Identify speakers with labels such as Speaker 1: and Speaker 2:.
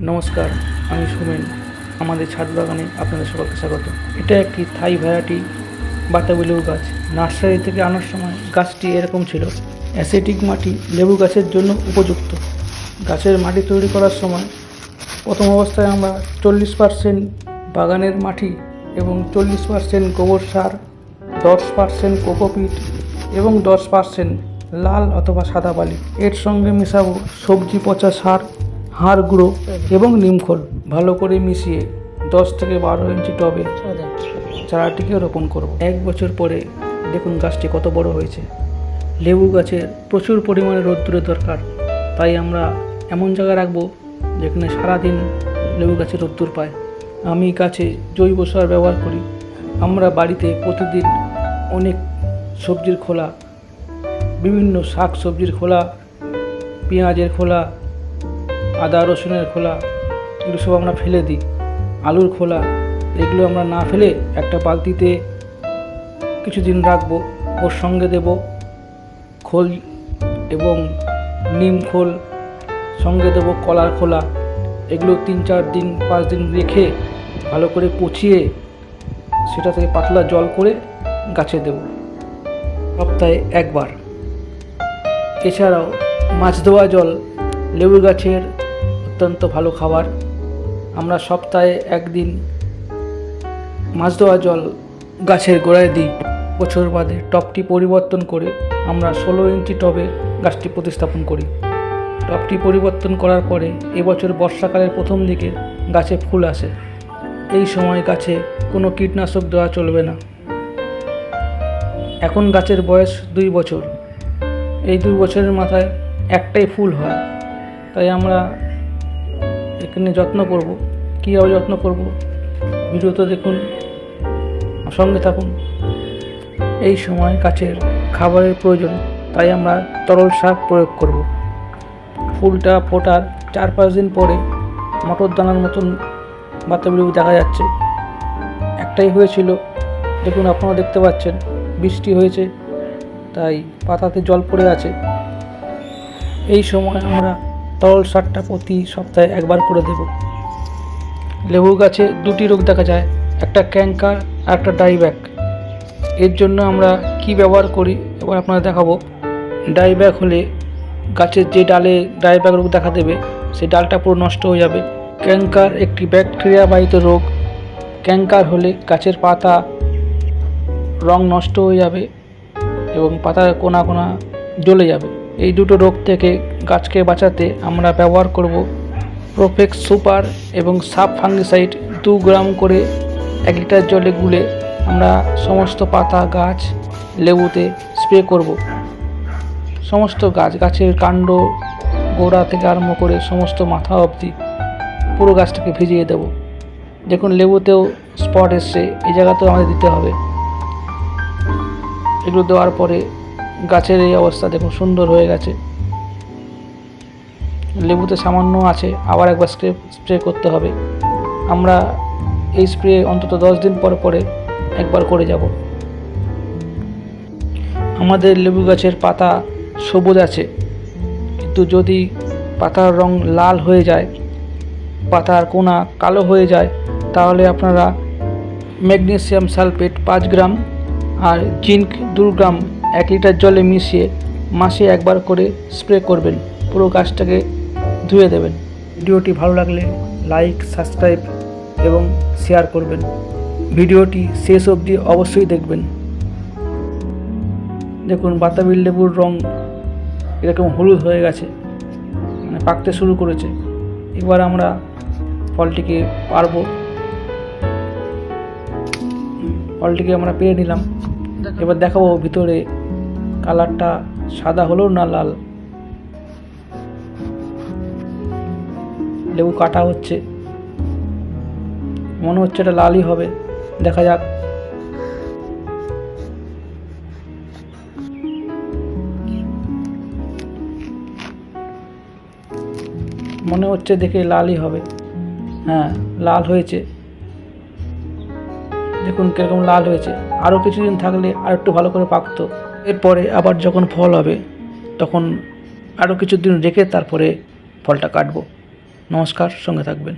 Speaker 1: নমস্কার, আমি সুমেন। আমাদের ছাদ বাগানে আপনাদের সকলকে স্বাগত। এটা একটি থাই ভ্যারাইটি বাতাবি লেবু গাছ। নার্সারি থেকে আনার সময় গাছটি এরকম ছিল। অ্যাসিডিক মাটি লেবু গাছের জন্য উপযুক্ত। গাছের মাটি তৈরি করার সময় প্রথম অবস্থায় আমরা 40% বাগানের মাটি এবং 40% গোবর সার, 10% কোকোপিট এবং 10% লাল অথবা সাদা বালি, এর সঙ্গে মেশাবো সবজি পচা সার, হাড় গুঁড়ো এবং নিমখোল। ভালো করে মিশিয়ে 10 থেকে 12 ইঞ্চি টবে চারাটিকে রোপণ করব। 1 বছর পরে দেখুন গাছটি কত বড় হয়েছে। লেবু গাছের প্রচুর পরিমাণে রোদ্দুরের দরকার, তাই আমরা এমন জায়গায় রাখবো যেখানে সারাদিন লেবু গাছে রোদ্দুর পায়। আমি গাছে জৈব সার ব্যবহার করি। আমরা বাড়িতে প্রতিদিন অনেক সবজির খোলা, বিভিন্ন শাক সবজির খোলা, পেঁয়াজের খোলা, আদা রসুনের খোলা, এগুলো সব আমরা ফেলে দিই। আলুর খোলা, এগুলো আমরা না ফেলে একটা বালতিতে কিছুদিন রাখবো। ওর সঙ্গে দেব খোল এবং নিম খোল, সঙ্গে দেব কলার খোলা। এগুলো 3-4 দিন 5 দিন রেখে ভালো করে পচিয়ে সেটা থেকে পাতলা জল করে গাছে দেব সপ্তাহে একবার। এছাড়াও মাছ ধোয়া জল লেবু গাছের অত্যন্ত ভালো খাবার। আমরা সপ্তাহে একদিন মাছ ধোয়া জল গাছের গোড়ায় দিই। বছর বাদে টবটি পরিবর্তন করে আমরা 16 ইঞ্চি টবে গাছটি প্রতিস্থাপন করি। টবটি পরিবর্তন করার পরে এবছর বর্ষাকালের প্রথম দিকে গাছে ফুল আসে। এই সময় গাছে কোনো কীটনাশক দেওয়া চলবে না। এখন গাছের বয়স 2 বছর। এই 2 বছরের মাথায় একটাই ফুল হয়, তাই আমরা এখানে যত্ন করব। কীভাবে যত্ন করব ভিডিওতে দেখুন, সঙ্গে থাকুন। এই সময় গাছের খাবারের প্রয়োজন, তাই আমরা তরল সার প্রয়োগ করব। ফুলটা ফোটার 4-5 দিন পরে মটর দানার মতন বাতাবি লেবু দেখা যাচ্ছে। একটাই হয়েছিল, দেখুন আপনারা দেখতে পাচ্ছেন, বৃষ্টি হয়েছে তাই পাতাতে জল পড়ে আছে। এই সময় আমরা তরল সারটা প্রতি সপ্তাহে একবার করে দেব। লেবু গাছে 2টি রোগ দেখা যায়, একটা ক্যাঙ্কার আর একটা ডাইব্যাক। এর জন্য আমরা কি ব্যবহার করি এবার আপনাদের দেখাবো। ডাইব্যাক হলে গাছের যে ডালে ডাইব্যাক রোগ দেখা দেবে সেই ডালটা পুরো নষ্ট হয়ে যাবে। ক্যাঙ্কার একটি ব্যাকটেরিয়া বাহিত রোগ। ক্যাঙ্কার হলে গাছের পাতা রং নষ্ট হয়ে যাবে এবং পাতার কোনা কোনা জ্বলে যাবে। এই দুটো রোগ থেকে গাছকে বাঁচাতে আমরা ব্যবহার করব প্রোফেক্স সুপার এবং সাব ফাঙ্গিসাইড 2 গ্রাম করে 1 লিটার জলে গুলে আমরা সমস্ত পাতা, গাছ, লেবুতে স্প্রে করব। সমস্ত গাছের কাণ্ড, গোড়া থেকে আরম্ভ করে সমস্ত মাথা অবধি পুরো গাছটাকে ভিজিয়ে দেব। দেখুন লেবুতেও স্পট এসছে, এই জায়গাতেও আমাদের দিতে হবে। এগুলো দেওয়ার পরে গাছের এই অবস্থা দেখুন, সুন্দর হয়ে গেছে। লেবুতে সামান্য আছে, আবার একবার স্প্রে করতে হবে। আমরা এই স্প্রে অন্তত 10 দিন পরে একবার করে যাব। আমাদের লেবু গাছের পাতা সবুজ আছে, কিন্তু যদি পাতার রং লাল হয়ে যায়, পাতার কোনা কালো হয়ে যায়, তাহলে আপনারা ম্যাগনেসিয়াম সালফেট 5 গ্রাম আর জিঙ্ক 2 গ্রাম 1 লিটার জলে মিশিয়ে মাসে একবার করে স্প্রে করবেন। পুরো গাছটাকে ধুয়ে দেবেন। ভিডিওটি ভালো লাগলে লাইক, সাবস্ক্রাইব এবং শেয়ার করবেন। ভিডিওটি শেষ অবধি অবশ্যই দেখবেন। দেখুন বাতাবি লেবুর রং এরকম হলুদ হয়ে গেছে, মানে পাকতে শুরু করেছে। এবার আমরা ফলটিকে পারবো। ফলটিকে আমরা পেরে নিলাম। এবার দেখাবো ভিতরে কালারটা সাদা হলো না লাল। লেবু কাটা হচ্ছে, মনে হচ্ছে এটা লালই হবে, দেখা যাক। মনে হচ্ছে দেখে লালই হবে। হ্যাঁ, লাল হয়েছে, দেখুন কীরকম লাল হয়েছে। আরও কিছুদিন থাকলে আর একটু ভালো করে পাকতো। এরপরে আবার যখন ফল হবে তখন আরও কিছুদিন রেখে তারপরে ফলটা কাটবো। নমস্কার, সঙ্গে থাকবেন।